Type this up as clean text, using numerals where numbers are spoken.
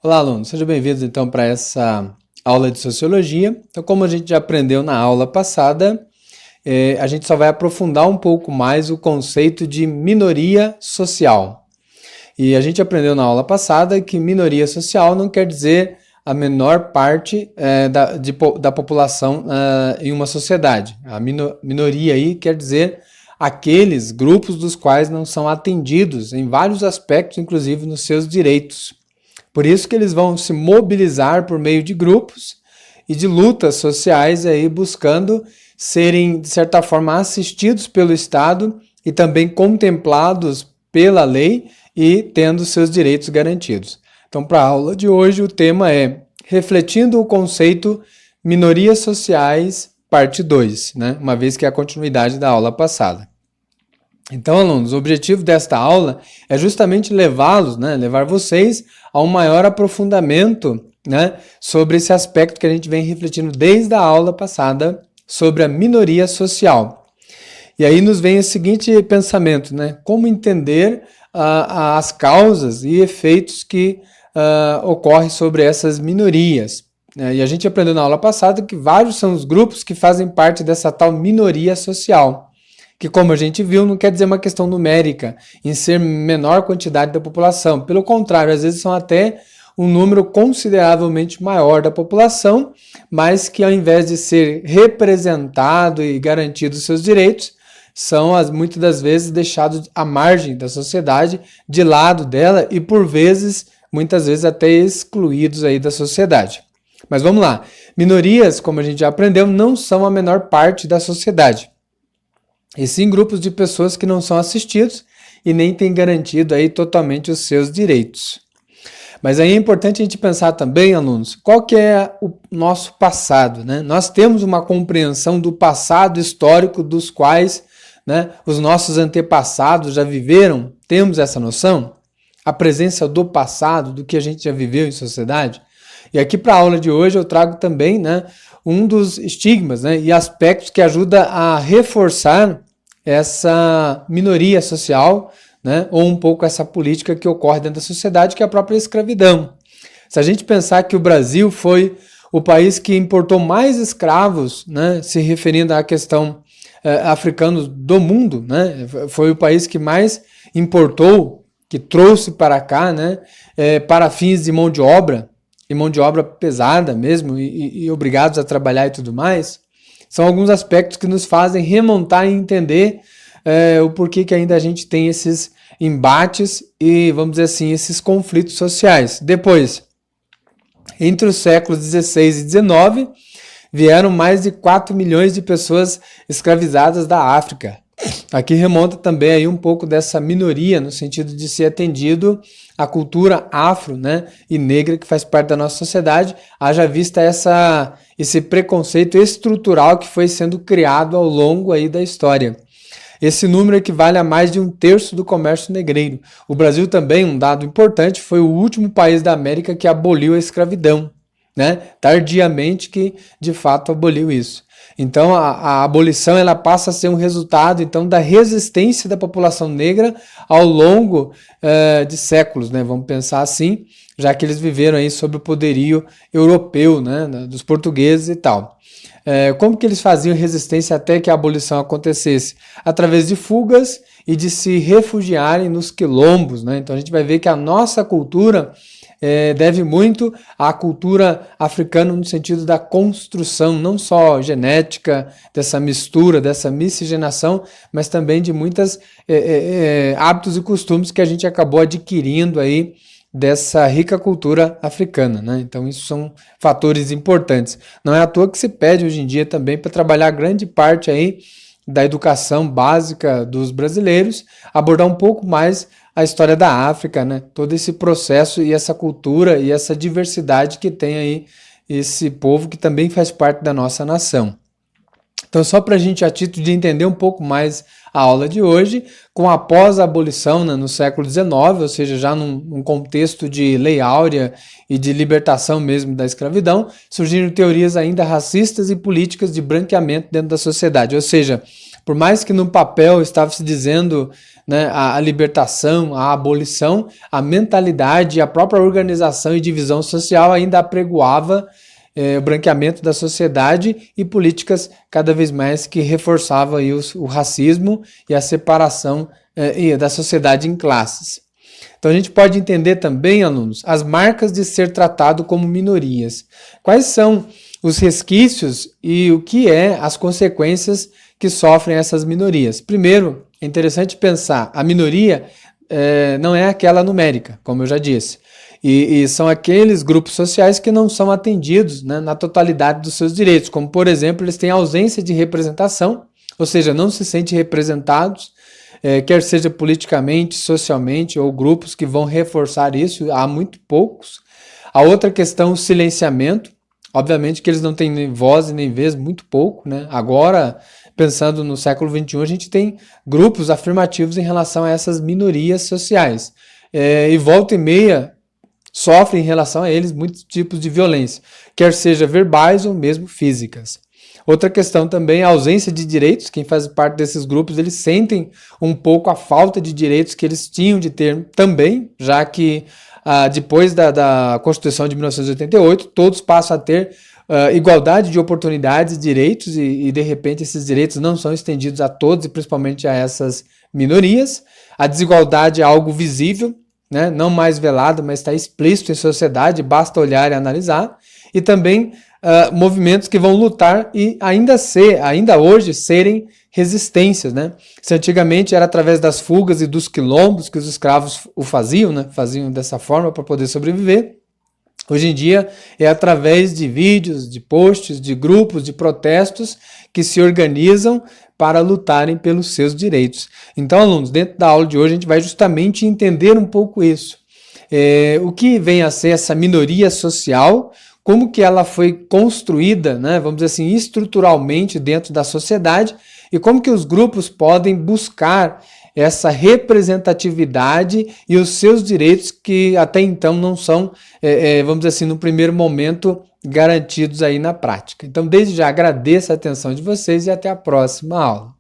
Olá, alunos, sejam bem-vindos então para essa aula de Sociologia. Então, como a gente já aprendeu na aula passada, a gente só vai aprofundar um pouco mais o conceito de minoria social. E a gente aprendeu na aula passada que minoria social não quer dizer a menor parte da população em uma sociedade. A minoria aí quer dizer aqueles grupos dos quais não são atendidos em vários aspectos, inclusive nos seus direitos. Por isso que eles vão se mobilizar por meio de grupos e de lutas sociais aí buscando serem, de certa forma, assistidos pelo Estado e também contemplados pela lei e tendo seus direitos garantidos. Então, para a aula de hoje, o tema é refletindo o conceito minorias sociais, parte 2, né? Uma vez que é a continuidade da aula passada. Então, alunos, o objetivo desta aula é justamente levá-los, né, levar vocês a um maior aprofundamento, né, sobre esse aspecto que a gente vem refletindo desde a aula passada sobre a minoria social. E aí nos vem o seguinte pensamento, né, como entender as causas e efeitos que ocorrem sobre essas minorias. E a gente aprendeu na aula passada que vários são os grupos que fazem parte dessa tal minoria social, que, como a gente viu, não quer dizer uma questão numérica, em ser menor quantidade da população. Pelo contrário, às vezes são até um número consideravelmente maior da população, mas que ao invés de ser representado e garantido os seus direitos, são muitas das vezes deixados à margem da sociedade, de lado dela e por vezes, muitas vezes até excluídos aí da sociedade. Mas vamos lá, minorias, como a gente já aprendeu, não são a menor parte da sociedade. E sim grupos de pessoas que não são assistidos e nem têm garantido aí totalmente os seus direitos. Mas aí é importante a gente pensar também, alunos, qual que é o nosso passado, né? Nós temos uma compreensão do passado histórico dos quais, né, os nossos antepassados já viveram? Temos essa noção? A presença do passado, do que a gente já viveu em sociedade? E aqui para a aula de hoje eu trago também, né, um dos estigmas, né, e aspectos que ajuda a reforçar essa minoria social, né, ou um pouco essa política que ocorre dentro da sociedade, que é a própria escravidão. Se a gente pensar que o Brasil foi o país que importou mais escravos, né, se referindo à questão africanos do mundo, né, foi o país que mais importou, que trouxe para cá, né, para fins de mão de obra, e mão de obra pesada mesmo, e obrigados a trabalhar e tudo mais, são alguns aspectos que nos fazem remontar e entender o porquê que ainda a gente tem esses embates e, vamos dizer assim, esses conflitos sociais. Depois, entre os séculos XVI e XIX, vieram mais de 4 milhões de pessoas escravizadas da África. Aqui remonta também aí um pouco dessa minoria, no sentido de ser atendido a cultura afro, né, e negra que faz parte da nossa sociedade, haja vista esse preconceito estrutural que foi sendo criado ao longo aí da história. Esse número equivale a mais de 1/3 do comércio negreiro. O Brasil também, um dado importante, foi o último país da América que aboliu a escravidão, né, tardiamente que de fato aboliu isso. Então a abolição ela passa a ser um resultado então da resistência da população negra ao longo de séculos, né? Vamos pensar assim, já que eles viveram aí sob o poderio europeu, né, dos portugueses e tal. Como que eles faziam resistência até que a abolição acontecesse? Através de fugas e de se refugiarem nos quilombos, né? Então a gente vai ver que a nossa cultura deve muito à cultura africana no sentido da construção, não só genética, dessa mistura, dessa miscigenação, mas também de muitos hábitos e costumes que a gente acabou adquirindo aí dessa rica cultura africana, né? Então isso são fatores importantes. Não é à toa que se pede hoje em dia também para trabalhar grande parte aí da educação básica dos brasileiros, abordar um pouco mais a história da África, né? Todo esse processo e essa cultura e essa diversidade que tem aí esse povo que também faz parte da nossa nação. Então, só para a gente, a título de entender um pouco mais a aula de hoje, com após a abolição, né, no século XIX, ou seja, já num contexto de lei áurea e de libertação mesmo da escravidão, surgiram teorias ainda racistas e políticas de branqueamento dentro da sociedade. Ou seja, por mais que no papel estava se dizendo, né, a libertação, a abolição, a mentalidade, a própria organização e divisão social ainda apregoava o branqueamento da sociedade e políticas cada vez mais que reforçavam aí o racismo e a separação da sociedade em classes. Então a gente pode entender também, alunos, as marcas de ser tratado como minorias. Quais são os resquícios e o que as consequências que sofrem essas minorias? Primeiro, é interessante pensar, a minoria não é aquela numérica, como eu já disse. E são aqueles grupos sociais que não são atendidos, né, na totalidade dos seus direitos, como, por exemplo, eles têm ausência de representação, ou seja, não se sentem representados, quer seja politicamente, socialmente, ou grupos que vão reforçar isso, há muito poucos. A outra questão, o silenciamento, obviamente que eles não têm nem voz e nem vez, muito pouco, né? Agora, pensando no século XXI, a gente tem grupos afirmativos em relação a essas minorias sociais. E volta e meia, sofrem em relação a eles muitos tipos de violência, quer seja verbais ou mesmo físicas. Outra questão também é a ausência de direitos. Quem faz parte desses grupos, eles sentem um pouco a falta de direitos que eles tinham de ter também, já que depois da Constituição de 1988, todos passam a ter igualdade de oportunidades e direitos e de repente esses direitos não são estendidos a todos e principalmente a essas minorias. A desigualdade é algo visível, né? Não mais velado, mas está explícito em sociedade, basta olhar e analisar. E também movimentos que vão lutar e ainda hoje serem resistências, né? Se antigamente era através das fugas e dos quilombos que os escravos o faziam, né? Faziam dessa forma para poder sobreviver. Hoje em dia é através de vídeos, de posts, de grupos, de protestos que se organizam para lutarem pelos seus direitos. Então, alunos, dentro da aula de hoje a gente vai justamente entender um pouco isso. O que vem a ser essa minoria social, como que ela foi construída, né, vamos dizer assim, estruturalmente dentro da sociedade e como que os grupos podem buscar essa representatividade e os seus direitos que até então não são, vamos dizer assim, no primeiro momento, garantidos aí na prática. Então, desde já agradeço a atenção de vocês e até a próxima aula.